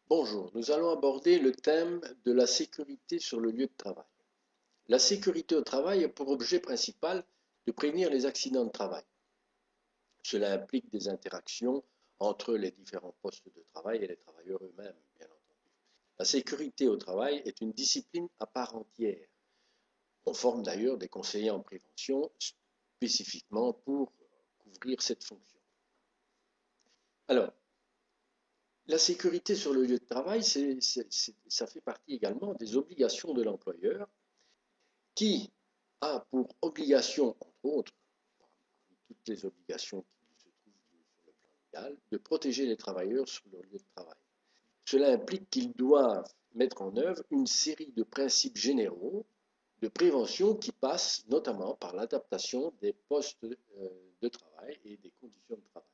Bonjour, nous allons aborder le thème de la sécurité sur le lieu de travail. La sécurité au travail a pour objet principal de prévenir les accidents de travail. Cela implique des interactions entre les différents postes de travail et les travailleurs eux-mêmes, bien entendu. La sécurité au travail est une discipline à part entière. On forme d'ailleurs des conseillers en prévention spécifiquement pour couvrir cette fonction. Alors, la sécurité sur le lieu de travail, ça fait partie également des obligations de l'employeur qui a pour obligation, entre autres, parmi toutes les obligations qui se trouvent sur le plan légal, de protéger les travailleurs sur leur lieu de travail. Cela implique qu'ils doivent mettre en œuvre une série de principes généraux de prévention qui passent notamment par l'adaptation des postes de travail et des conditions de travail.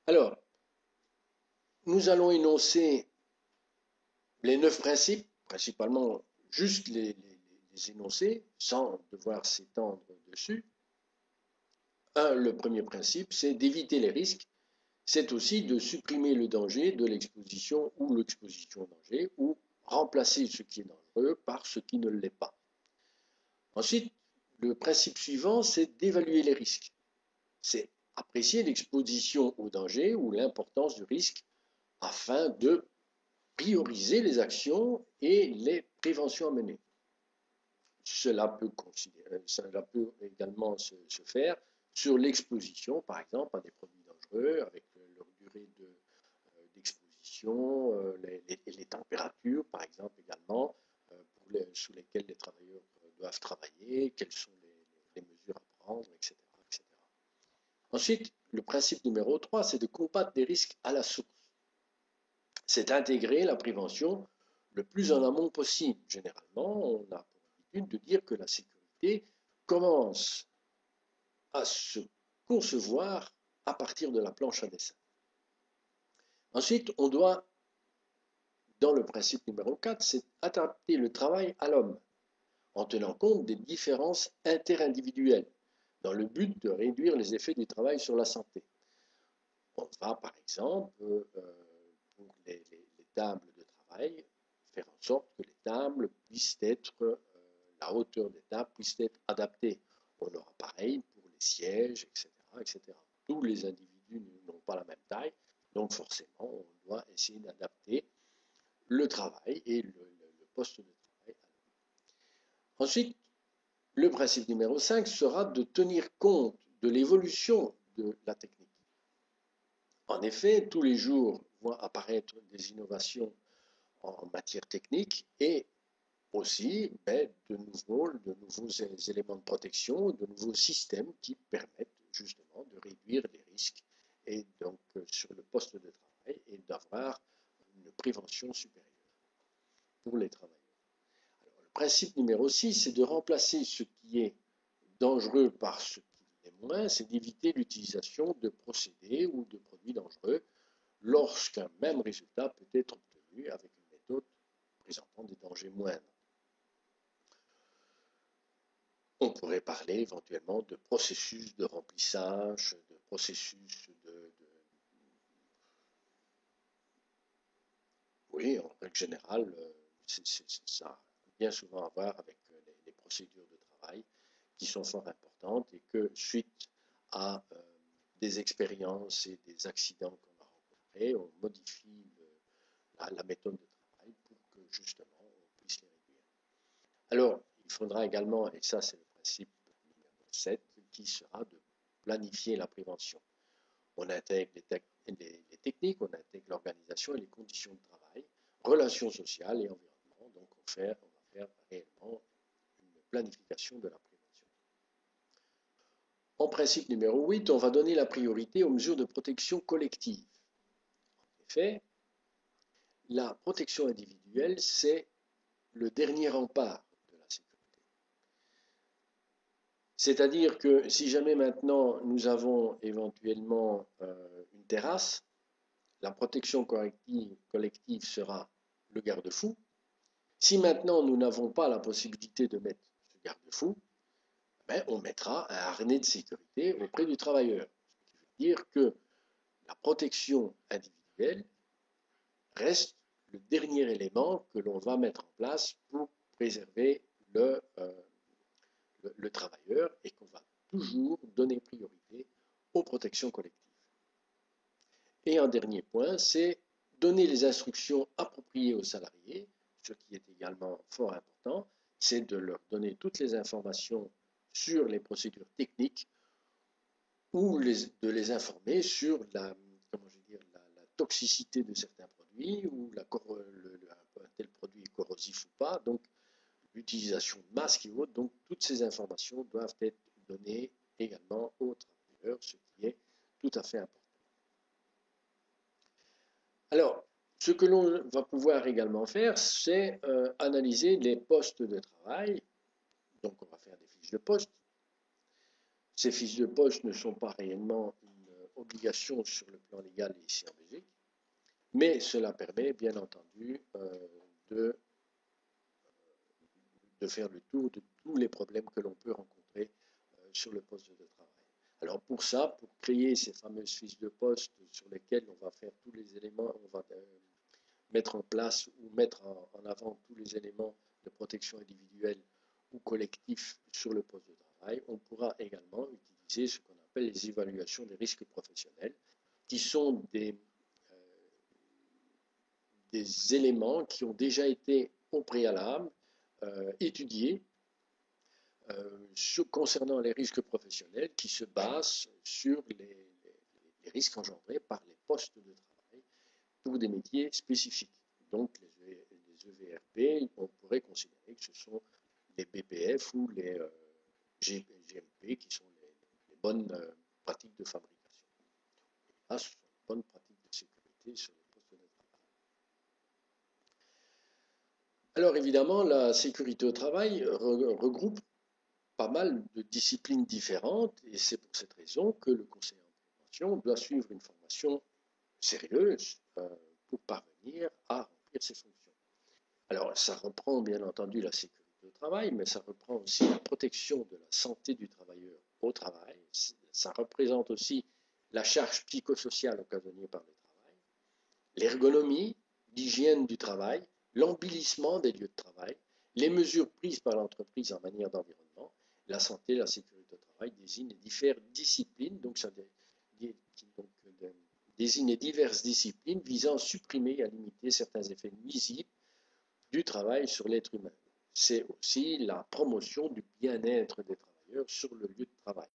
Alors, nous allons énoncer les 9 principes, principalement juste les énoncer, sans devoir s'étendre dessus. Le premier principe, c'est d'éviter les risques. C'est aussi de supprimer le danger de l'exposition ou l'exposition au danger, ou remplacer ce qui est dangereux par ce qui ne l'est pas. Ensuite, le principe suivant, c'est d'évaluer les risques. C'est apprécier l'exposition au danger ou l'importance du risque afin de prioriser les actions et les préventions à mener. Cela peut également se faire sur l'exposition, par exemple, à des produits dangereux, avec leur durée d'exposition, les températures, par exemple, également, sous lesquelles les travailleurs doivent travailler, quelles sont les mesures à prendre, etc., etc. Ensuite, le principe numéro 3, c'est de combattre des risques à la source. C'est intégrer la prévention le plus en amont possible. Généralement, on a pour habitude de dire que la sécurité commence à se concevoir à partir de la planche à dessin. Ensuite, on doit, dans le principe numéro 4, c'est adapter le travail à l'homme, en tenant compte des différences interindividuelles, dans le but de réduire les effets du travail sur la santé. On va, par exemple, pour les tables de travail, faire en sorte que les tables puissent être, la hauteur des tables puisse être adaptée. On aura pareil pour les sièges, etc., etc. Tous les individus n'ont pas la même taille, donc forcément, on doit essayer d'adapter le travail et le poste de travail. Ensuite, le principe numéro 5 sera de tenir compte de l'évolution de la technique. En effet, tous les jours voient apparaître des innovations en matière technique et aussi de nouveaux éléments de protection, de nouveaux systèmes qui permettent justement de réduire les risques et donc sur le poste de travail et d'avoir une prévention supérieure pour les travailleurs. Alors, le principe numéro 6, c'est de remplacer ce qui est dangereux par ce qui l'est moins, c'est d'éviter l'utilisation de procédés ou de produits dangereux lorsqu'un même résultat peut être obtenu avec une méthode présentant des dangers moindres. On pourrait parler éventuellement de processus de remplissage, de processus Oui, en règle générale, ça a bien souvent à voir avec les procédures de travail qui sont fort importantes et que suite à des expériences et des accidents qu'on a rencontrés, on modifie la méthode de travail pour que justement on puisse les réduire. Alors, il faudra également, et ça c'est le principe numéro 7, qui sera de planifier la prévention. On intègre les techniques, on intègre l'organisation et les conditions de travail, relations sociales et environnement. Donc on va faire réellement une planification de la prévention. En principe numéro 8, on va donner la priorité aux mesures de protection collective. En effet, la protection individuelle, c'est le dernier rempart de la sécurité. C'est-à-dire que si jamais maintenant nous avons éventuellement une terrasse, la protection collective sera le garde-fou. Si maintenant nous n'avons pas la possibilité de mettre ce garde-fou, on mettra un harnais de sécurité auprès du travailleur. Ce qui veut dire que la protection individuelle reste le dernier élément que l'on va mettre en place pour préserver le travailleur et qu'on va toujours donner priorité aux protections collectives. Et un dernier point, c'est donner les instructions appropriées aux salariés, ce qui est également fort important, c'est de leur donner toutes les informations sur les procédures techniques ou de les informer sur la toxicité de certains produits ou un tel produit est corrosif ou pas, donc l'utilisation de masques et autres. Donc toutes ces informations doivent être données également aux travailleurs, ce qui est tout à fait important. Alors, ce que l'on va pouvoir également faire, c'est analyser les postes de travail. Donc, on va faire des fiches de poste. Ces fiches de poste ne sont pas réellement une obligation sur le plan légal ici en Belgique, mais cela permet, bien entendu, de faire le tour de tous les problèmes que l'on peut rencontrer sur le poste de travail. Alors pour ça, pour créer ces fameuses fiches de poste sur lesquelles on va faire tous les éléments, on va mettre en place ou mettre en avant tous les éléments de protection individuelle ou collectif sur le poste de travail, on pourra également utiliser ce qu'on appelle les évaluations des risques professionnels, qui sont des éléments qui ont déjà été au préalable étudiés concernant les risques professionnels qui se basent sur les risques engendrés par les postes de travail pour des métiers spécifiques. Donc les EVRP, on pourrait considérer que ce sont les BPF ou les GMP qui sont les bonnes pratiques de fabrication. Et là, ce sont les bonnes pratiques de sécurité sur les postes de travail. Alors évidemment, la sécurité au travail regroupe pas mal de disciplines différentes et c'est pour cette raison que le conseiller en prévention doit suivre une formation sérieuse pour parvenir à remplir ses fonctions. Alors ça reprend bien entendu la sécurité au travail, mais ça reprend aussi la protection de la santé du travailleur au travail, ça représente aussi la charge psychosociale occasionnée par le travail, l'ergonomie, l'hygiène du travail, l'embellissement des lieux de travail, les mesures prises par l'entreprise en matière d'environnement. La santé, la sécurité au travail désigne diverses disciplines, donc ça désigne diverses disciplines visant à supprimer et à limiter certains effets nuisibles du travail sur l'être humain. C'est aussi la promotion du bien-être des travailleurs sur le lieu de travail.